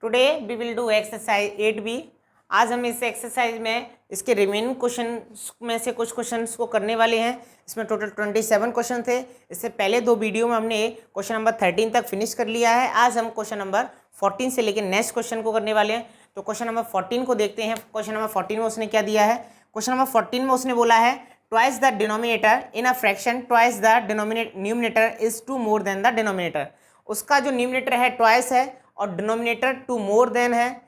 Today we will do exercise 8B। आज हम इस एक्सरसाइज में इसके रिमेनिंग क्वेश्चन में से कुछ क्वेश्चंस को करने वाले हैं। इसमें टोटल 27 क्वेश्चन थे। इससे पहले दो वीडियो में हमने क्वेश्चन नंबर 13 तक फिनिश कर लिया है। आज हम क्वेश्चन नंबर 14 से लेकर नेक्स्ट क्वेश्चन को करने वाले हैं। तो क्वेश्चन नंबर 14 को देखते हैं। क्वेश्चन नंबर 14 में उसने क्या दिया है। क्वेश्चन नंबर 14 में उसने बोला है twice the denominator in a fraction twice the numerator is two more than the denominator. उसका जो न्यूमिनेटर है ट्वाइस है और डिनोमिनेटर टू मोर देन है।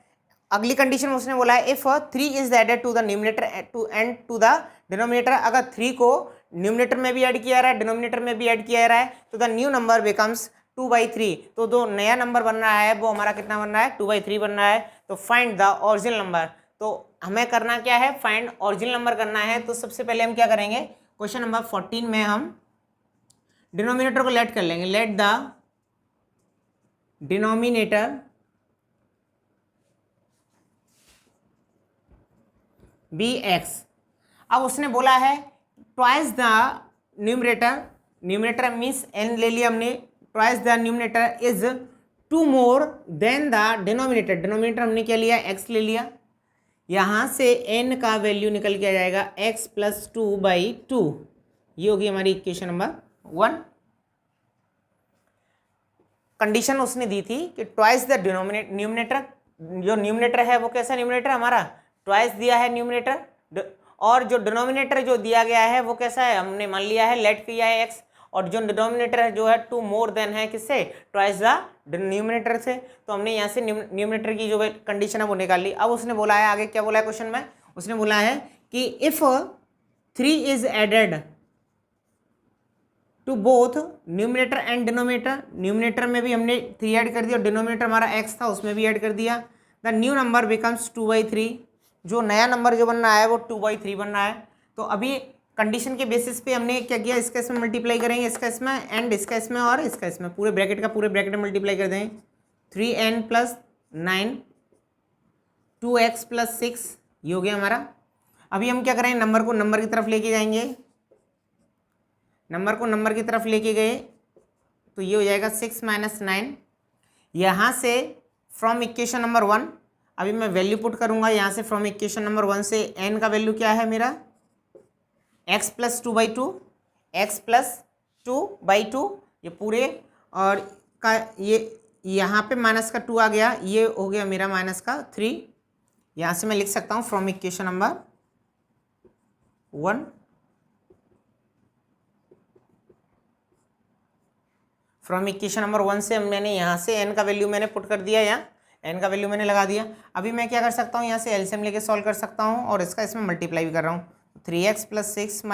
अगली कंडीशन में उसने बोला है if 3 is added to the numerator to and to the denominator. अगर 3 को न्यूमिनेटर में भी ऐड किया जा रहा है, डिनोमिनेटर में भी ऐड किया जा रहा है, तो द न्यू नंबर बिकम्स 2/3। तो जो नया नंबर बन रहा है वो हमारा कितना बन रहा है, 2/3 बन रहा है। तो फाइंड द ओरिजिनल नंबर। तो हमें करना क्या है, फाइंड ओरिजिनल नंबर करना है। तो सबसे पहले हम क्या करेंगे, क्वेश्चन नंबर 14 में हम डिनोमिनेटर को लेट कर लेंगे। Let the denominator be x. अब उसने बोला है twice the numerator, numerator means n ले लिया हमने, twice the numerator is two more than the denominator. Denominator हमने क्या लिया, एक्स ले लिया। यहाँ से एन का वैल्यू निकल के आ जाएगा एक्स प्लस 2/2। ये होगी हमारी इक्वेशन नंबर 1। कंडीशन उसने दी थी कि ट्वाइस द न्यूमरेटर, जो न्यूमरेटर है वो कैसा न्यूमरेटर हमारा ट्वाइस दिया है न्यूमरेटर, और जो डिनोमिनेटर जो दिया गया है वो कैसा है, हमने मान लिया है लेट किया है एक्स, और जो डिनोमिनेटर है जो है टू मोर देन है किससे, ट्वाइस द न्यूमरेटर से। तो हमने यहाँ से न्यूमरेटर की जो कंडीशन है वो निकाल ली। अब उसने बोला है आगे क्या बोला है क्वेश्चन में, उसने बोला है कि if 3 is added to both numerator and denominator. Numerator में भी हमने 3 ऐड कर दिया और डिनोमिनेटर हमारा एक्स था उसमें भी ऐड कर दिया। The new number becomes 2/3। जो नया नंबर जो बन रहा है वो 2/3 बन रहा है। तो अभी कंडीशन के बेसिस पे हमने क्या किया, इसका इसमें मल्टीप्लाई करेंगे, इसका इसमें एंड इसका इसमें और इसका इसमें, पूरे ब्रैकेट का पूरे ब्रैकेट में मल्टीप्लाई कर देंगे। 3n + 9 2x + 6 ये हो गया हमारा। अभी हम क्या करेंगे, नंबर को नंबर की तरफ लेके जाएंगे। नंबर को नंबर की तरफ लेके गए तो ये हो जाएगा 6 - 9। यहाँ से फ्रॉम इक्वेशन नंबर 1 अभी मैं वैल्यू पुट करूँगा। यहाँ से फ्रॉम इक्वेशन नंबर 1 से n का वैल्यू क्या है मेरा, x + 2/2, x + 2/2 ये पूरे, और का ये यहाँ पे माइनस का 2 आ गया, ये हो गया मेरा माइनस का 3। यहाँ से मैं लिख सकता हूँ from equation number 1, from equation number 1 से मैंने यहाँ से n का वैल्यू मैंने पुट कर दिया, यहाँ n का वैल्यू मैंने लगा दिया। अभी मैं क्या कर सकता हूँ, यहाँ से एलसीएम लेके सॉल्व कर सकता हूँ और इसका इसमें मल्टीप्लाई भी कर रहा हूँ। 3x + 6 -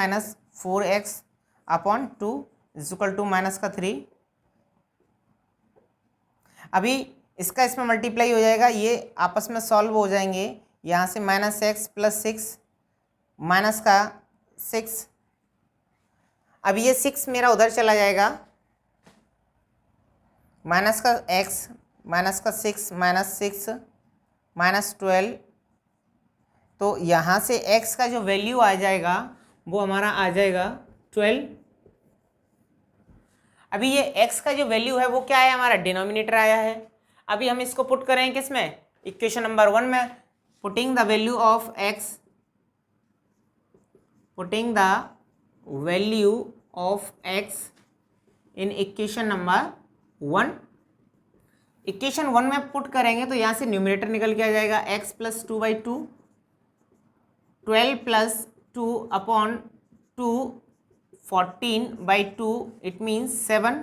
4x/2 = -3। अभी इसका इसमें मल्टीप्लाई हो जाएगा, ये आपस में सॉल्व हो जाएंगे। यहाँ से -x + 6 -6, अब ये 6 मेरा उधर चला जाएगा, -x -6 -6 -12। तो यहाँ से x का जो वैल्यू आ जाएगा वो हमारा आ जाएगा 12। अभी ये x का जो वैल्यू है वो क्या है, हमारा डिनोमिनेटर आया है। अभी हम इसको पुट करें किस में, इक्वेशन नंबर 1 में। Putting the value of x, putting the value of x in equation number 1। Equation 1 में पुट करेंगे तो यहाँ से न्यूमरेटर निकल के आ जाएगा x + 2/2, 12 + 2/2 14/2 इट मीन्स 7।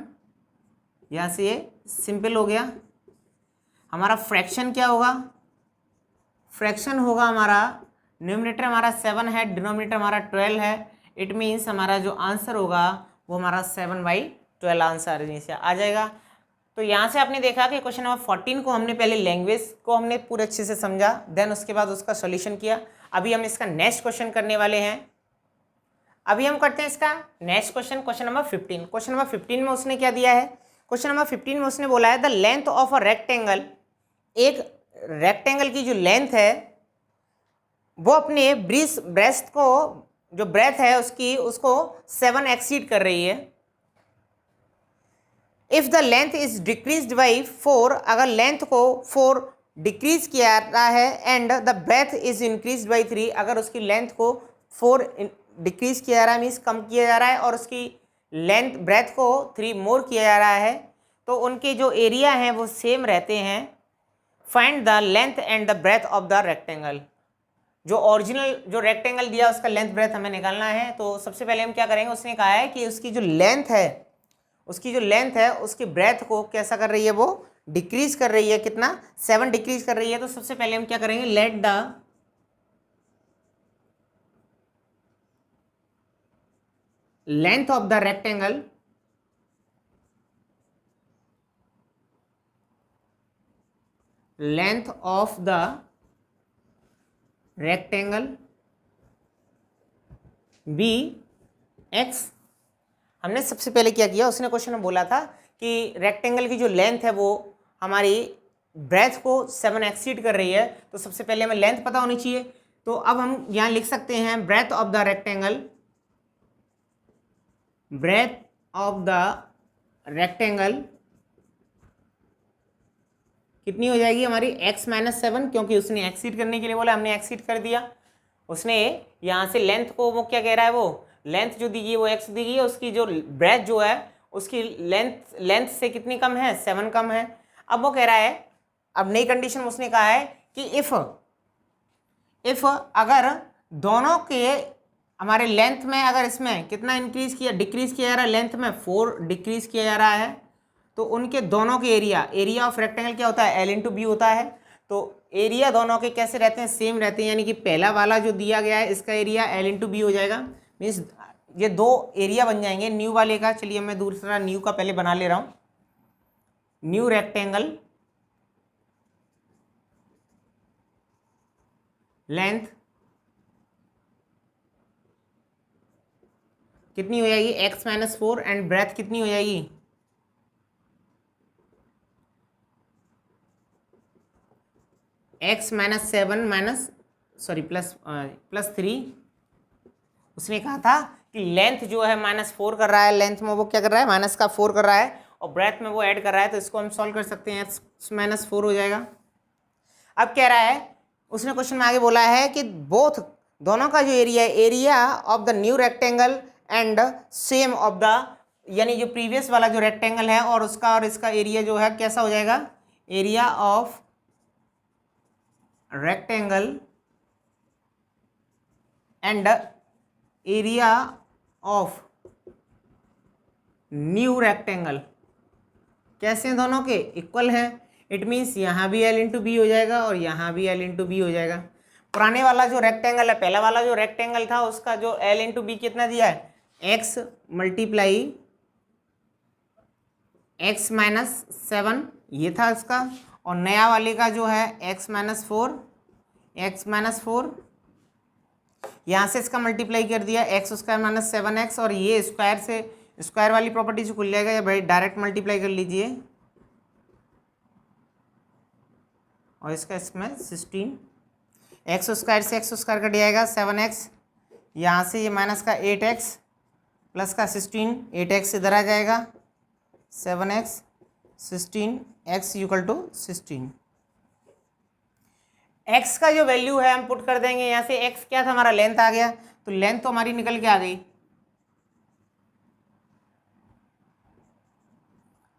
यहाँ से ये सिंपल हो गया। हमारा फ्रैक्शन क्या होगा, फ्रैक्शन होगा हमारा, न्यूमरेटर हमारा 7 है, डिनोमिनेटर हमारा 12 है। इट मीन्स हमारा जो आंसर होगा वो हमारा 7/12 आंसर नीचे आ जाएगा। तो यहाँ से आपने देखा कि क्वेश्चन नंबर 14 को हमने पहले लैंग्वेज को हमने पूरे अच्छे से समझा, देन उसके बाद उसका सॉल्यूशन किया। अभी हम इसका नेक्स्ट क्वेश्चन करने वाले हैं। अभी हम करते हैं इसका next question, question number 15। Question number 15 में उसने क्या दिया है, क्वेश्चन नंबर 15 में उसने बोला है the length of a rectangle. एक रेक्टेंगल की जो लेंथ है वो अपने ब्रेस्ट को, जो ब्रेथ है उसकी, उसको 7 एक्सीड कर रही है। If the length is decreased by 4, अगर लेंथ को 4 डिक्रीज किया जा रहा है and the breadth is increase by 3, अगर उसकी लेंथ को 4 डिक्रीज किया जा रहा है मीन्स कम किया जा रहा है और उसकी लेंथ ब्रेथ को 3 मोर किया जा रहा है, तो उनके जो एरिया हैं वो सेम रहते हैं। Find the length and the breadth of the rectangle, जो ओरिजिनल जो रेक्टेंगल दिया उसका लेंथ ब्रेथ हमें निकालना है। तो सबसे पहले हम क्या करेंगे, उसने कहा है कि उसकी जो लेंथ है उसकी ब्रेथ को कैसा कर रही है, वो डिक्रीज कर रही है, कितना 7 डिक्रीज कर रही है। तो सबसे पहले हम क्या करेंगे, let the length of the rectangle be x. हमने सबसे पहले क्या किया, उसने क्वेश्चन में बोला था कि रेक्टेंगल की जो लेंथ है वो हमारी ब्रेथ को 7 एक्सीड कर रही है, तो सबसे पहले हमें लेंथ पता होनी चाहिए। तो अब हम यहाँ लिख सकते हैं ब्रेथ ऑफ द रेक्टेंगल कितनी हो जाएगी हमारी x-7, क्योंकि उसने एक्सीड करने के लिए बोला, हमने एक्सीड कर दिया। उसने यहाँ से लेंथ को वो क्या कह रहा है, वो लेंथ जो दी गई है वो x दी गई है, उसकी जो ब्रेथ जो है उसकी लेंथ से कितनी कम है, 7 कम है। अब वो कह रहा है, अब नई कंडीशन उसने कहा है कि इफ अगर दोनों के हमारे लेंथ में अगर इसमें कितना इंक्रीज किया डिक्रीज किया जा रहा है, लेंथ में 4 डिक्रीज किया जा रहा है, तो उनके दोनों के एरिया ऑफ रेक्टेंगल क्या होता है, L/B होता है। तो एरिया दोनों के कैसे रहते हैं, सेम रहते हैं, यानी कि पहला वाला जो दिया गया है इसका एरिया L/B हो जाएगा, मीन्स ये 2 एरिया बन जाएंगे न्यू वाले का। चलिए मैं दूसरा न्यू का पहले बना ले रहा हूँ। न्यू रेक्टेंगल लेंथ कितनी हो जाएगी, x-4 एंड ब्रेथ कितनी हो जाएगी, x-7 प्लस 3। उसने कहा था कि लेंथ जो है -4 कर रहा है, लेंथ में वो क्या कर रहा है, -4 कर रहा है, और ब्रेथ में वो ऐड कर रहा है, तो इसको हम सॉल्व कर सकते हैं, x-4 हो जाएगा। अब कह रहा है, उसने क्वेश्चन में आगे बोला है कि दोनों का जो area of the new rectangle and same of the, यानी जो प्रीवियस वाला जो रेक्टेंगल है और उसका और इसका एरिया जो है कैसा हो जाएगा, area of rectangle and area of new rectangle कैसे हैं, दोनों के इक्वल हैं। इट मीन्स यहाँ भी L/B हो जाएगा और यहाँ भी L/B हो जाएगा। पुराने वाला जो रेक्टेंगल है, पहला वाला जो रेक्टेंगल था उसका जो L/B कितना दिया है, x × x-7 ये था इसका, और नया वाले का जो है x-4 यहाँ से इसका मल्टीप्लाई कर दिया x² - 7x, और ये स्क्वायर से स्क्वायर वाली प्रॉपर्टी से खुल जाएगा, या भाई डायरेक्ट मल्टीप्लाई कर लीजिए, और इसका इसमें 16 x² से x² कट जाएगा 7x, यहाँ से ये माइनस का 8x प्लस का 16, 8x इधर आ जाएगा 7x 16 x = 16। x का जो वैल्यू है हम पुट कर देंगे, यहाँ से x क्या था हमारा, लेंथ आ गया, तो लेंथ तो हमारी निकल के आ गई।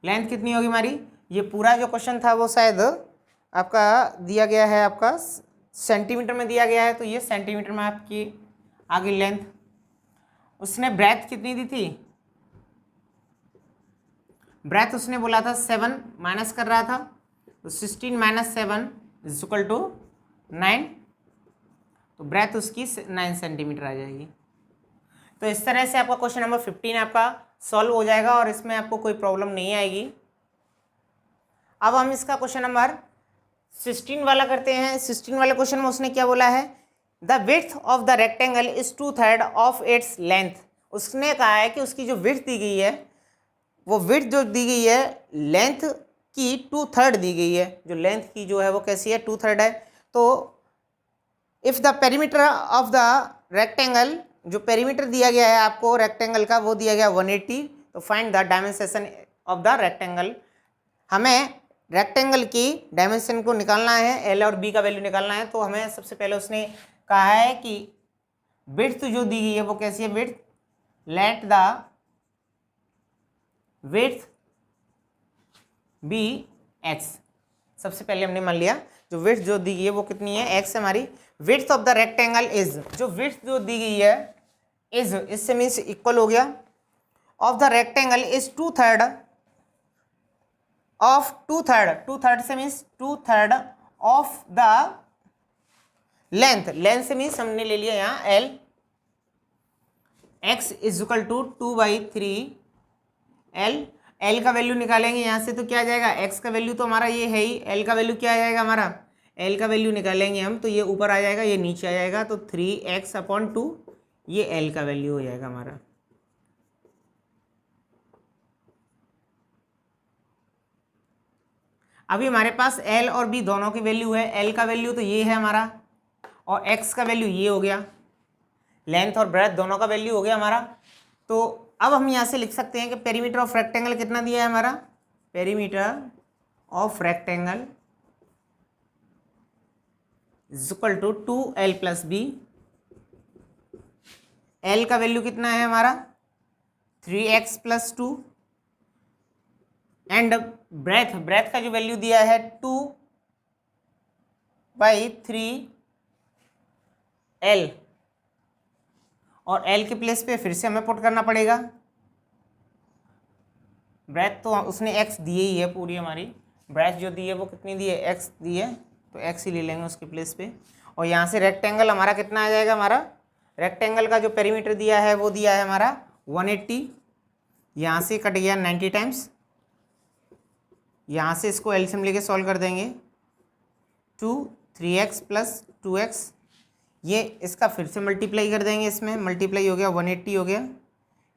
लेंथ कितनी होगी हमारी, ये पूरा जो क्वेश्चन था वो शायद आपका दिया गया है, आपका सेंटीमीटर में दिया गया है, तो ये सेंटीमीटर में आपकी आ गई लेंथ। उसने ब्रेथ कितनी दी थी, ब्रेथ उसने बोला था 7 माइनस कर रहा था, तो 16 - 7 = 9, तो ब्रेथ उसकी 9 सेंटीमीटर आ जाएगी। तो इस तरह से आपका क्वेश्चन नंबर 15 आपका सॉल्व हो जाएगा और इसमें आपको कोई प्रॉब्लम नहीं आएगी। अब हम इसका क्वेश्चन नंबर 16 वाला करते हैं। 16 वाले क्वेश्चन में उसने क्या बोला है, the width of the rectangle is 2/3 of its length. उसने कहा है कि उसकी जो विड्थ दी गई है, वो विड्थ जो दी गई है लेंथ की 2/3 दी गई है, जो लेंथ की जो है वो कैसी है, 2/3 है। तो if the perimeter of the rectangle, जो पेरीमीटर दिया गया है आपको रेक्टेंगल का वो दिया गया 180, तो find the dimension of the rectangle. हमें रेक्टेंगल की डायमेंशन को निकालना है, एल और बी का वैल्यू निकालना है। तो हमें सबसे पहले उसने कहा है कि विड्थ जो दी गई है वो कैसी है, width, let the width be x. सबसे पहले हमने मान लिया जो विड्थ जो दी गई है वो कितनी है, एक्स है हमारी। Width of the rectangle is, जो विड्थ जो दी गई है इज, इससे मीन्स इक्वल हो गया, of the rectangle is 2/3 of 2/3 से means 2/3 of the length, length से मीन्स हमने ले लिया यहाँ l, x is equal to 2/3 l. L का वैल्यू निकालेंगे यहाँ से तो क्या आ जाएगा, एक्स का वैल्यू तो हमारा ये है ही, एल का वैल्यू क्या आ जाएगा हमारा, एल का वैल्यू निकालेंगे हम तो ये ऊपर आ जाएगा, ये नीचे आ जाएगा, तो 3x/2 ये एल का वैल्यू हो जाएगा हमारा। अभी हमारे पास एल और बी दोनों की वैल्यू है, एल का वैल्यू तो ये है हमारा और एक्स का वैल्यू ये हो गया, लेंथ और ब्रेथ दोनों का वैल्यू हो गया हमारा। तो अब हम यहाँ से लिख सकते हैं कि पेरीमीटर ऑफ रेक्टेंगल कितना दिया है हमारा, perimeter of rectangle is equal to 2l + b। L का वैल्यू कितना है हमारा 3x + 2 एंड ब्रेथ, ब्रेथ का जो वैल्यू दिया है 2/3l, और एल के प्लेस पे फिर से हमें पुट करना पड़ेगा। ब्रेथ तो उसने एक्स दी ही है, पूरी हमारी ब्रेथ जो दी है वो कितनी दी है, एक्स दी है, तो एक्स ही ले लेंगे उसके प्लेस पे। और यहाँ से रेक्टेंगल हमारा कितना आ जाएगा, हमारा रेक्टेंगल का जो पेरीमीटर दिया है वो दिया है हमारा 180, यहाँ से कट गया 90 टाइम्स, यहाँ से इसको एलसीएम लेके सॉल्व कर देंगे, 3x + 2x, ये इसका फिर से मल्टीप्लाई कर देंगे, इसमें मल्टीप्लाई हो गया 180 हो गया,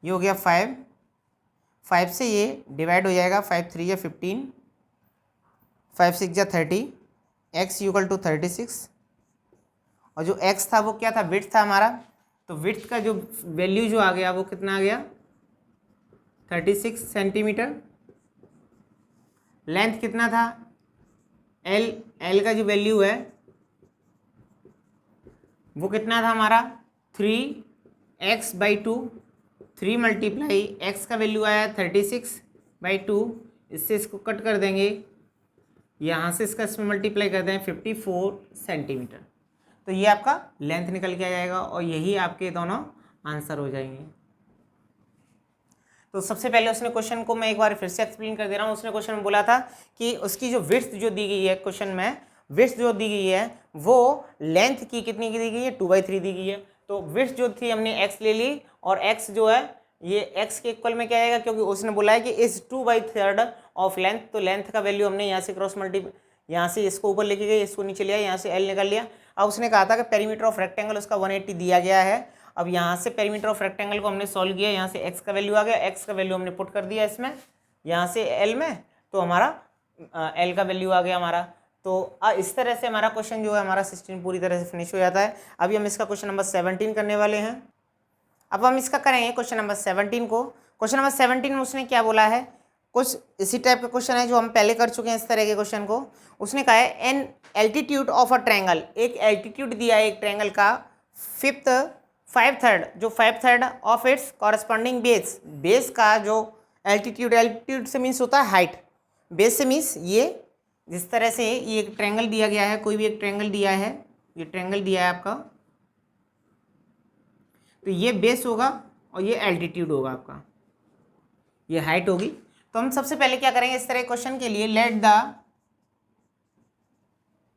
ये हो गया 5 से ये डिवाइड हो जाएगा, 5 3 या 15, 5 6 या 30, x = 36। और जो x था वो क्या था, विड्थ था हमारा, तो विड्थ का जो वैल्यू जो आ गया वो कितना आ गया 36 सेंटीमीटर। लेंथ कितना था, एल का जो वैल्यू है वो कितना था हमारा 3x/2, 3 × x का वैल्यू आया 36/2, इससे इसको कट कर देंगे, यहाँ से इसका इसमें मल्टीप्लाई कर दें 54 सेंटीमीटर, तो ये आपका लेंथ निकल के आ जाएगा और यही आपके दोनों आंसर हो जाएंगे। तो सबसे पहले उसने क्वेश्चन को मैं एक बार फिर से एक्सप्लेन कर दे रहा हूँ। उसने क्वेश्चन में बोला था कि उसकी जो विड्थ जो दी गई है, क्वेश्चन में विड्थ जो दी गई है वो लेंथ की कितनी की दी गई है, 2/3 दी गई है। तो विड्थ जो थी हमने x ले ली और x जो है ये x के इक्वल में क्या आएगा, क्योंकि उसने बोला है कि इज 2/3 ऑफ लेंथ, तो लेंथ का वैल्यू हमने यहाँ से क्रॉस मल्टीप्लाई, यहाँ से इसको ऊपर लेके गए, इसको नीचे लिया, यहाँ से l निकाल लिया। अब उसने कहा था कि पेरीमीटर ऑफ रेक्टेंगल उसका 180 दिया गया है। अब यहाँ से पेरीमीटर ऑफ रेक्टेंगल को हमने सॉल्व किया, यहाँ से x का वैल्यू आ गया, x का वैल्यू हमने पुट कर दिया इसमें, यहाँ से l में, तो हमारा l का वैल्यू आ गया हमारा। तो इस तरह से हमारा क्वेश्चन जो है हमारा 16 पूरी तरह से फिनिश हो जाता है। अभी हम इसका क्वेश्चन नंबर 17 करने वाले हैं। अब हम इसका करेंगे क्वेश्चन नंबर 17 को। क्वेश्चन नंबर 17 में उसने क्या बोला है, कुछ इसी टाइप का क्वेश्चन है जो हम पहले कर चुके हैं इस तरह के क्वेश्चन को। उसने कहा है an altitude of a triangle, एक एल्टीट्यूड दिया है एक ट्रायंगल का, 5/3 जो 5/3 of its corresponding base, base का जो एल्टीट्यूड, एल्टीट्यूड से मीन्स होता है हाइट, बेस से मीन्स ये जिस तरह से ये एक ट्रायंगल दिया गया है, कोई भी एक ट्रायंगल दिया है, ये ट्रायंगल दिया है आपका, तो ये बेस होगा और ये एल्टीट्यूड होगा आपका, ये हाइट होगी। तो हम सबसे पहले क्या करेंगे इस तरह क्वेश्चन के लिए, let the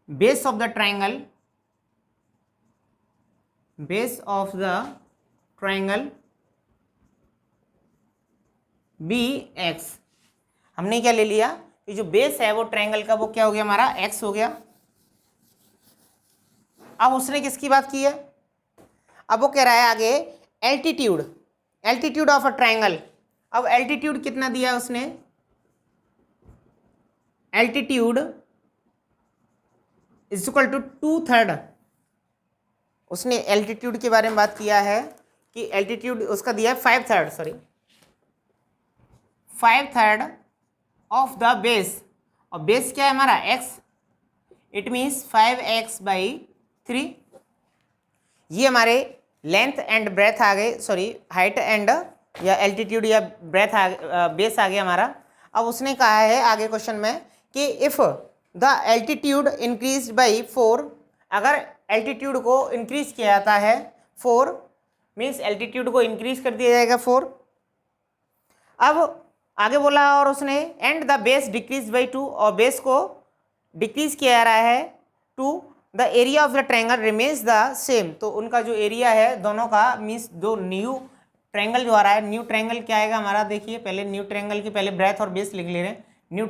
base of the triangle, base of the triangle be x. हमने क्या ले लिया कि जो बेस है वो ट्रायंगल का वो क्या हो गया हमारा एक्स हो गया। अब उसने किसकी बात की है, अब वो कह रहा है आगे altitude, altitude of a triangle. अब एल्टीट्यूड कितना दिया है उसने, एल्टीट्यूड इज इक्वल टू 2/3, उसने एल्टीट्यूड के बारे में बात किया है कि एल्टीट्यूड उसका दिया है 5/3, सॉरी 5/3 ऑफ द बेस, और बेस क्या है हमारा x, इट मीन्स 5x/3। ये हमारे लेंथ एंड ब्रेथ आ गए, सॉरी हाइट एंड या एल्टीट्यूड या ब्रेथ बेस आ गया हमारा। अब उसने कहा है आगे क्वेश्चन में कि if the altitude increase by 4, अगर एल्टीट्यूड को इंक्रीज किया जाता है 4 मीन्स एल्टीट्यूड को इंक्रीज कर दिया जाएगा 4। अब आगे बोला और उसने and the base decrease by 2, और बेस को डिक्रीज किया जा रहा है 2, the area of the triangle remains the same. तो उनका जो एरिया है दोनों का मीन्स दो न्यू ट्रायंगल जो आ रहा है, न्यू ट्रायंगल क्या आएगा हमारा, देखिए पहले न्यू ट्रायंगल की पहले ब्रेथ और बेस लिख ले रहे हैं। न्यू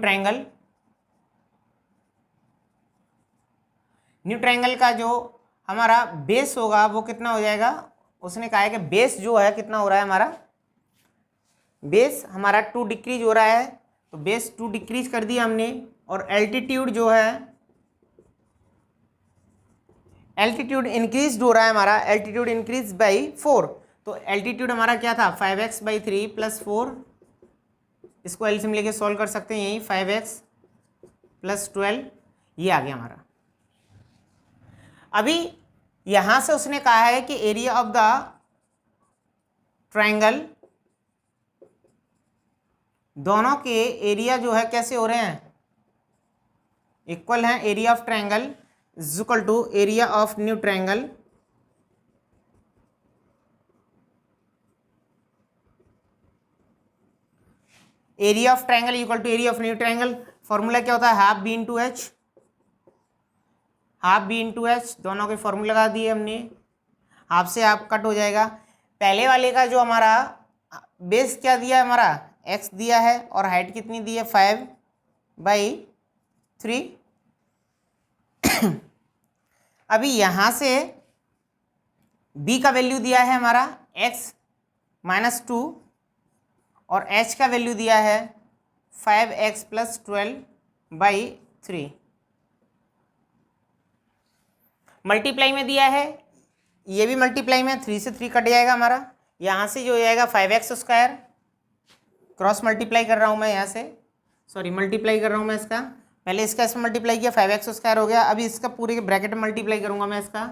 ट्रायंगल का जो हमारा बेस होगा वो कितना हो जाएगा, उसने कहा है कि बेस जो है कितना हो रहा है हमारा, बेस हमारा 2 डिक्रीज हो रहा है, तो बेस 2 डिक्रीज कर दिया हमने। और एल्टीट्यूड जो है एल्टीट्यूड इंक्रीज हो रहा है हमारा, एल्टीट्यूड इंक्रीज बाई 4। तो एल्टीट्यूड हमारा क्या था 5x/3 + 4, इसको एलसीएम लेके सॉल्व कर सकते हैं, यही 5x + 12 ये आ गया हमारा। अभी यहां से उसने कहा है कि एरिया ऑफ द ट्रायंगल, दोनों के एरिया जो है कैसे हो रहे हैं, इक्वल हैं। Area of triangle is equal to area of new triangle, area of triangle equal to area of new triangle. Formula क्या होता है, half b into h, half b into h, दोनों के फॉर्मूला लगा दिए हमने, हाफ से हाफ कट हो जाएगा। पहले वाले का जो हमारा बेस क्या दिया है हमारा, x दिया है, और हाइट कितनी दी है 5/3। अभी यहाँ से b का वैल्यू दिया है हमारा x - 2, और h का वैल्यू दिया है 5x + 12/3। मल्टीप्लाई में दिया है, ये भी मल्टीप्लाई में, 3 से 3 कट जाएगा हमारा, यहाँ से जो हो जाएगा 5x², क्रॉस मल्टीप्लाई कर रहा हूँ मैं यहाँ से, सॉरी मल्टीप्लाई कर रहा हूँ मैं इसका, पहले इसका इसमें मल्टीप्लाई किया 5x² हो गया, अभी इसका पूरे के ब्रैकेट में मल्टीप्लाई करूँगा मैं इसका,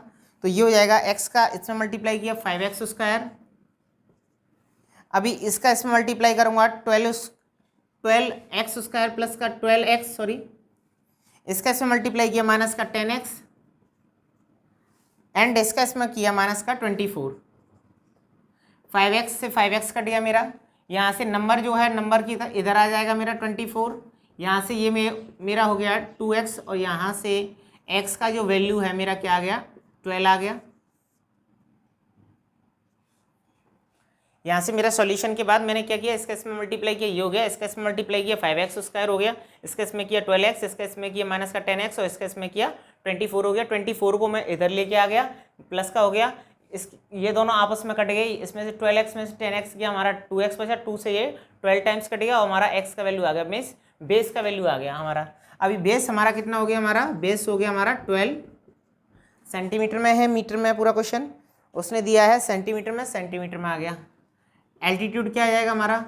तो ये हो जाएगा x का इसमें मल्टीप्लाई किया 5x², अभी इसका इसमें मल्टीप्लाई करूँगा 12x² प्लस का 12x, सॉरी इसका इसमें मल्टीप्लाई किया माइनस का 10x, एंड इसका इसमें किया माइनस का 24। 5x से 5x कट गया मेरा, यहाँ से नंबर जो है नंबर की इधर आ जाएगा मेरा 24, यहाँ से ये मेरा हो गया 2x, और यहाँ से x का जो वैल्यू है मेरा क्या आ गया 12 आ गया। यहाँ से मेरा सॉल्यूशन के बाद मैंने क्या किया, इसका इसमें मल्टीप्लाई किया, ये हो गया, इसका इसमें मल्टीप्लाई किया 5x² हो गया, इसका इसमें किया 12x, इसका इसमें किया माइनस का 10x, और इसका इसमें किया 24 हो गया। 24 को मैं इधर लेके आ गया, प्लस का हो गया, इस ये दोनों आपस में कट गए, इसमें से 12x में से 10x गया, हमारा 2x बचा, 2 से ये 12 टाइम्स कटेगा, और हमारा x का वैल्यू आ गया, मीन्स बेस का वैल्यू आ गया हमारा। अभी बेस हमारा कितना हो गया, हमारा बेस हो गया हमारा 12 सेंटीमीटर में है, मीटर में पूरा क्वेश्चन उसने दिया है सेंटीमीटर में, सेंटीमीटर में आ गया। एल्टीट्यूड क्या आ जाएगा हमारा,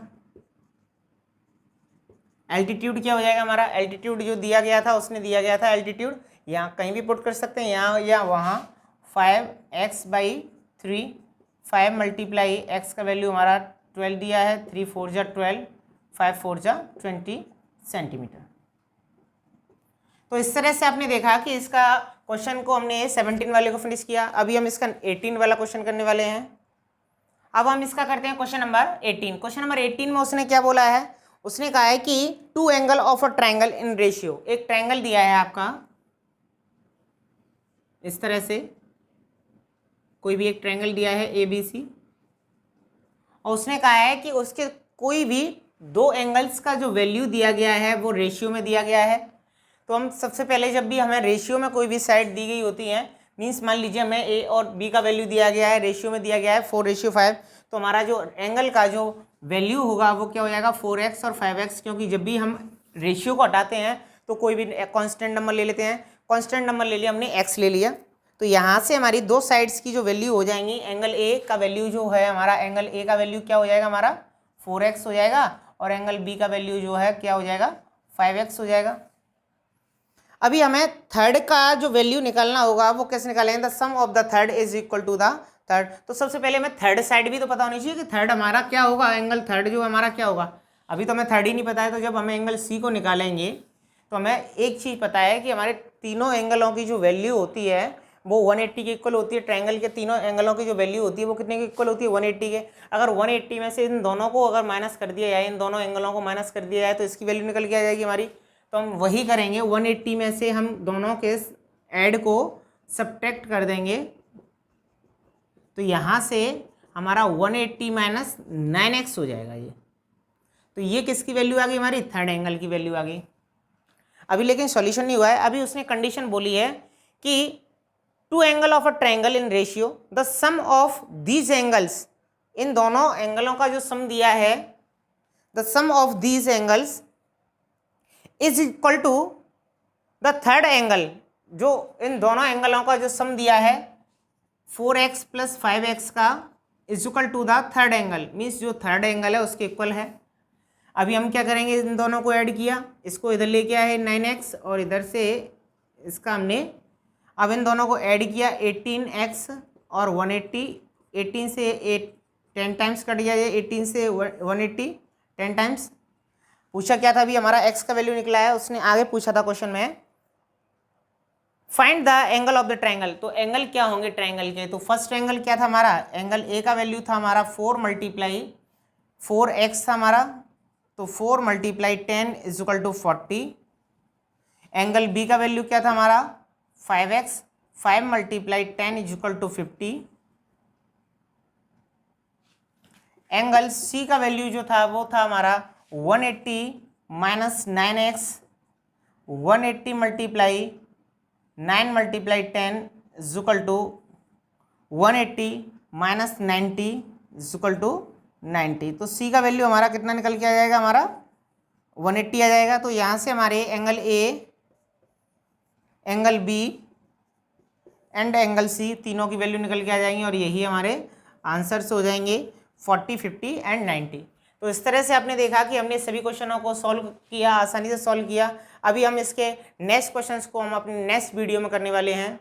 एल्टीट्यूड क्या हो जाएगा हमारा, एल्टीट्यूड जो दिया गया था उसने दिया गया था एल्टीट्यूड, यहाँ कहीं भी पुट कर सकते हैं, यहाँ या वहाँ 5x/3, 5 मल्टीप्लाई x का वैल्यू हमारा 12 दिया है, 3 4 जा 12, 5 4 जा 20 सेंटीमीटर। तो इस तरह से आपने देखा कि इसका क्वेश्चन को हमने 17 वाले को फिनिश किया। अभी हम इसका 18 वाला क्वेश्चन करने वाले हैं। अब हम इसका करते हैं क्वेश्चन नंबर 18। क्वेश्चन नंबर 18 में उसने क्या बोला है, उसने कहा है कि 2 angle of a triangle in ratio, एक ट्रायंगल दिया है आपका इस तरह से, कोई भी एक ट्रायंगल दिया है ABC, और उसने कहा है कि उसके कोई भी 2 एंगल्स का जो वैल्यू दिया गया है वो रेशियो में दिया गया है। तो हम सबसे पहले जब भी हमें रेशियो में कोई भी साइड दी गई होती है, मीन्स मान लीजिए हमें A और B का वैल्यू दिया गया है, रेशियो में दिया गया है 4:5, तो हमारा जो एंगल का जो वैल्यू होगा वो क्या हो जाएगा 4x और 5x, क्योंकि जब भी हम रेशियो को हटाते हैं तो कोई भी कांस्टेंट नंबर ले लेते हैं, कांस्टेंट नंबर ले लिया हमने x ले लिया, तो यहाँ से हमारी 2 साइड्स की जो वैल्यू हो जाएंगी, एंगल A का वैल्यू जो है हमारा, एंगल A का वैल्यू क्या हो जाएगा हमारा 4x हो जाएगा, और एंगल B का वैल्यू जो है क्या हो जाएगा 5x हो जाएगा। अभी हमें थर्ड का जो वैल्यू निकालना होगा वो कैसे निकालेंगे, the sum of the third is equal to the third. तो सबसे पहले हमें थर्ड साइड भी तो पता होनी चाहिए कि थर्ड हमारा क्या होगा, एंगल थर्ड जो हमारा क्या होगा। अभी तो हमें थर्ड ही नहीं पता है, तो जब हमें एंगल सी को निकालेंगे तो हमें एक चीज़ पता है कि हमारे तीनों एंगलों की जो वैल्यू होती है वो 180 के इक्वल होती है। ट्रायंगल के तीनों एंगलों की जो वैल्यू होती है वो कितने के इक्वल होती है, 180 के। अगर 180 में से इन दोनों को अगर माइनस कर दिया जाए, इन दोनों एंगलों को माइनस कर दिया जाए तो इसकी वैल्यू निकल के आ जाएगी हमारी। तो हम वही करेंगे, 180 में से हम दोनों के ऐड को सब्ट्रैक्ट कर देंगे, तो यहाँ से हमारा 180 माइनस 9x हो जाएगा ये। तो ये किसकी वैल्यू आ गई, हमारी थर्ड एंगल की वैल्यू आ गई। अभी लेकिन सॉल्यूशन नहीं हुआ है, अभी उसने कंडीशन बोली है कि two angle of a triangle in ratio the sum of these angles, इन दोनों एंगलों का जो सम दिया है, the sum of these angles is equal to the third angle, जो इन दोनों एंगलों का जो सम दिया है 4x प्लस 5x का is equal to the third angle, means जो थर्ड एंगल है उसके इक्वल है। अभी हम क्या करेंगे, इन दोनों को ऐड किया, इसको इधर लेके आए 9x और इधर से इसका हमने, अब इन दोनों को ऐड किया 18x और 180, 18 से 10 टाइम्स कट गया ये, 18 से 180 10 टाइम्स। पूछा क्या था, अभी हमारा x का वैल्यू निकला है, उसने आगे पूछा था क्वेश्चन में find the angle of the triangle. तो एंगल क्या होंगे ट्रायंगल के, तो फर्स्ट एंगल क्या था हमारा, एंगल ए का वैल्यू था हमारा 4 मल्टीप्लाई 4x था हमारा, तो 4 multiply 10 is equal to 40। Angle B का वैल्यू क्या था हमारा 5x, 5 multiply 10 is equal to 50। Angle C का वैल्यू जो था वो था हमारा 180 minus 9x, 180 multiply 9 multiply 10 is equal to 180 minus 90 is equal to 90। तो सी का वैल्यू हमारा कितना निकल के आ जाएगा, हमारा 180 आ जाएगा। तो यहाँ से हमारे angle A, angle B and angle C तीनों की वैल्यू निकल के आ जाएंगी और यही हमारे आंसर्स हो जाएंगे 40, 50 एंड 90। तो इस तरह से आपने देखा कि हमने सभी क्वेश्चनों को सॉल्व किया, आसानी से सॉल्व किया। अभी हम इसके नेक्स्ट क्वेश्चंस को हम अपने नेक्स्ट वीडियो में करने वाले हैं।